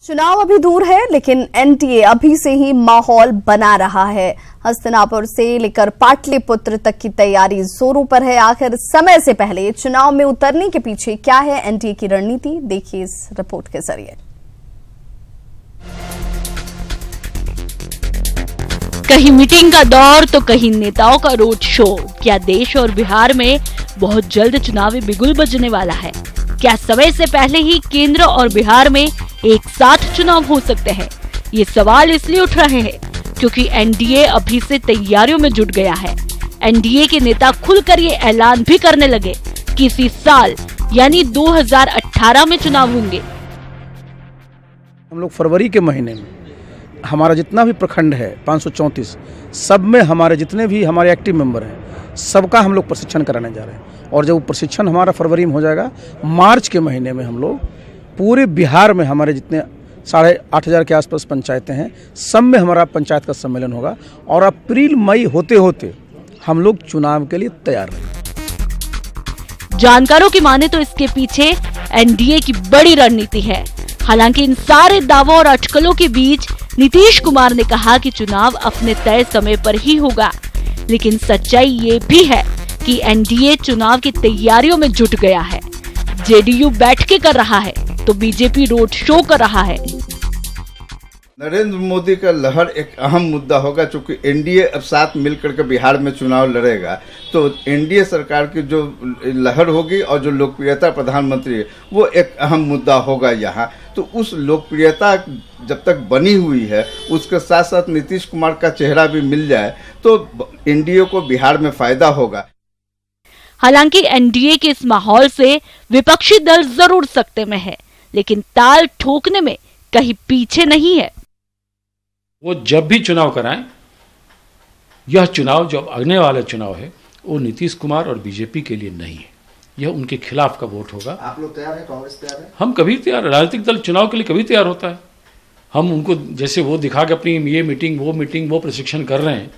चुनाव अभी दूर है, लेकिन एनडीए अभी से ही माहौल बना रहा है। हस्तिनापुर से लेकर पाटलिपुत्र तक की तैयारी जोरों पर है। आखिर समय से पहले चुनाव में उतरने के पीछे क्या है एनडीए की रणनीति, देखिए इस रिपोर्ट के जरिए। कहीं मीटिंग का दौर तो कहीं नेताओं का रोड शो। क्या देश और बिहार में बहुत जल्द चुनावी बिगुल बजने वाला है? क्या समय से पहले ही केंद्र और बिहार में एक साथ चुनाव हो सकते हैं? ये सवाल इसलिए उठ रहे हैं क्योंकि एनडीए अभी से तैयारियों में जुट गया है। एनडीए के नेता खुलकर ये ऐलान भी करने लगे कि इसी साल यानी 2018 में चुनाव होंगे। हम लोग फरवरी के महीने में हमारा जितना भी प्रखंड है 534, सब में हमारे जितने भी हमारे एक्टिव मेंबर हैं, सबका हम लोग प्रशिक्षण कराने जा रहे हैं। और जब वो प्रशिक्षण हमारा फरवरी में हो जाएगा, मार्च के महीने में हम लोग पूरे बिहार में हमारे जितने 8,500 के आसपास पंचायतें हैं, सब में हमारा पंचायत का सम्मेलन होगा। और अप्रैल मई होते होते हम लोग चुनाव के लिए तैयार हैं। जानकारों की माने तो इसके पीछे एनडीए की बड़ी रणनीति है। हालांकि इन सारे दावों और अटकलों के बीच नीतीश कुमार ने कहा कि चुनाव अपने तय समय पर ही होगा, लेकिन सच्चाई ये भी है कि एनडीए चुनाव की तैयारियों में जुट गया है। जेडीयू बैठकें कर रहा है तो बीजेपी रोड शो कर रहा है। नरेंद्र मोदी का लहर एक अहम मुद्दा होगा, क्योंकि एनडीए अब साथ मिलकर के बिहार में चुनाव लड़ेगा, तो एनडीए सरकार की जो लहर होगी और जो लोकप्रियता प्रधानमंत्री है वो एक अहम मुद्दा होगा यहाँ। तो उस लोकप्रियता जब तक बनी हुई है, उसके साथ साथ नीतीश कुमार का चेहरा भी मिल जाए तो एनडीए को बिहार में फायदा होगा। हालांकि एनडीए के इस माहौल से विपक्षी दल जरूर सकते में है, लेकिन ताल ठोकने में कहीं पीछे नहीं है। वो जब भी चुनाव कराएं, यह चुनाव जो आने वाला चुनाव है वो नीतीश कुमार और बीजेपी के लिए नहीं है, यह उनके खिलाफ का वोट होगा। आप लोग तैयार हैं? कांग्रेस तैयार है? हम कभी तैयार, राजनीतिक दल चुनाव के लिए कभी तैयार होता है। हम उनको जैसे वो दिखा के अपनी ये मीटिंग वो प्रशिक्षण कर रहे हैं,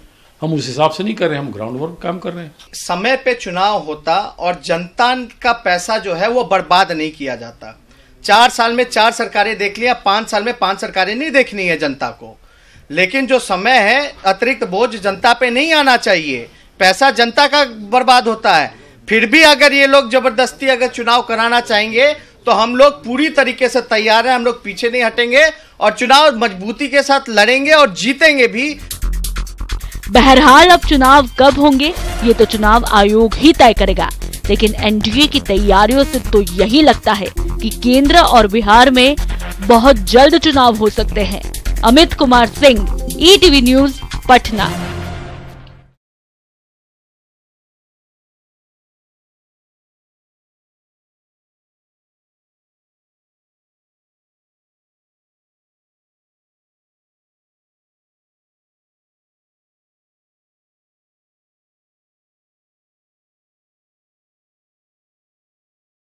हम उस हिसाब से नहीं कर रहे हैं, हम ग्राउंड वर्क काम कर रहे हैं। समय पे चुनाव होता और जनता का पैसा जो है वो बर्बाद नहीं किया जाता। 4 साल में 4 सरकारें देख लिया, 5 साल में 5 सरकारें नहीं देखनी है जनता को। लेकिन जो समय है, अतिरिक्त बोझ जनता पे नहीं आना चाहिए, पैसा जनता का बर्बाद होता है। फिर भी अगर ये लोग जबरदस्ती अगर चुनाव कराना चाहेंगे तो हम लोग पूरी तरीके से तैयार हैं, हम लोग पीछे नहीं हटेंगे और चुनाव मजबूती के साथ लड़ेंगे और जीतेंगे भी। बहरहाल अब चुनाव कब होंगे ये तो चुनाव आयोग ही तय करेगा, लेकिन एनडीए की तैयारियों से तो यही लगता है कि केंद्र और बिहार में बहुत जल्द चुनाव हो सकते हैं। Amit Kumar Singh, ETV news, Patna.